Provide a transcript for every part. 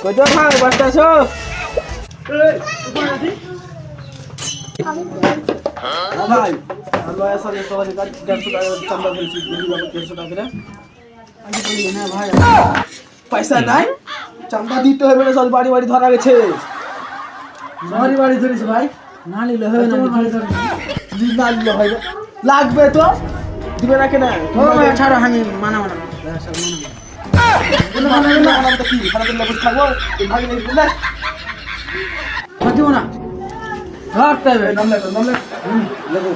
কই তো ভাই বাসটা আছো ভাই আমরা আসলে সবাই কাজ 150 টাকা চাঁদা বলছি দিদি বাবা 150 টাকা করে আমি বলি না ভাই পয়সা নাই চাঁদা দিতে হবে না সব বাড়ি বাড়ি ধরা গেছে বাড়ি বাড়ি ধরেছে ভাই না নিলে হবে না বাড়ি ধরে না নিলে হবে লাগবে তো দিবে না কেন ও ভাই ছাড়ো আমি মানা মানা কি খারাপ লাগবে থাকবো ভাই নেই না দিব না ঘর পাবে নামলে লেগো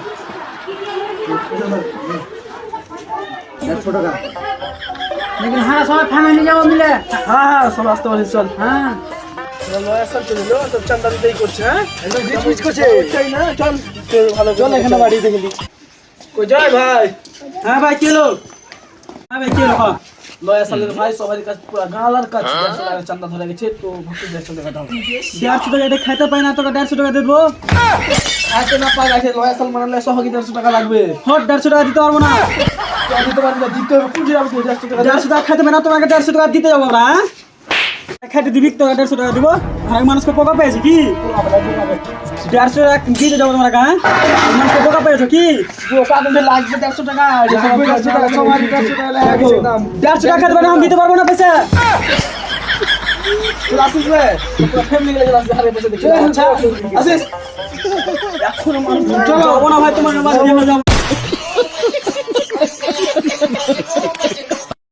100 টাকা लेकिन हाँ सब फैमिली जाओ मिले हाँ हाँ सब आस्ते वाले चल हाँ चलो ऐसा चलो लो सब चंदा दिते ही করছে হ্যাঁ একদম বিচ বিচ করছে চাই না চল ভালো চল এখানে বাড়ি দেখে দি কই যায় ভাই হ্যাঁ ভাই কি লোক হ্যাঁ ভাই কি লোক লয়া সালের ভাই সবাই কাছে পুরো গালার কাজ চান্দা ধরে গেছে তো ভক্তি 150 টাকা দাও 150 টাকা এটা খাইতে পাই না তো 150 টাকা দেবো আতে না পাই আছে লয়া সাল মানলে সহকি 150 টাকা লাগবে হট 150 টাকা দিতে পারবো না দিতে পারবি না দিতে হবে পুঁজি আমি 150 টাকা খাইতে পাই না তোমাকে 150 টাকা দিতে যাবো না খাইতে দিবি তো 150 টাকা দিব ভাই মানুষকে পোকা পেয়েছে কি 150 টাকা দিতে যাবো তোমার কাছে মানুষকে পোকা পেয়েছো কি পোকা দিতে লাগবে 150 টাকা 150 টাকা সবার 150 টাকা লাগবে একদম 150 টাকা খাইতে আমি দিতে পারবো না পয়সা তুই আসিস রে তোর ফ্যামিলি গেলে আসিস হারে পয়সা দেখি আচ্ছা আসিস এখন মানুষ চলো না ভাই তোমার বাড়ি যাবো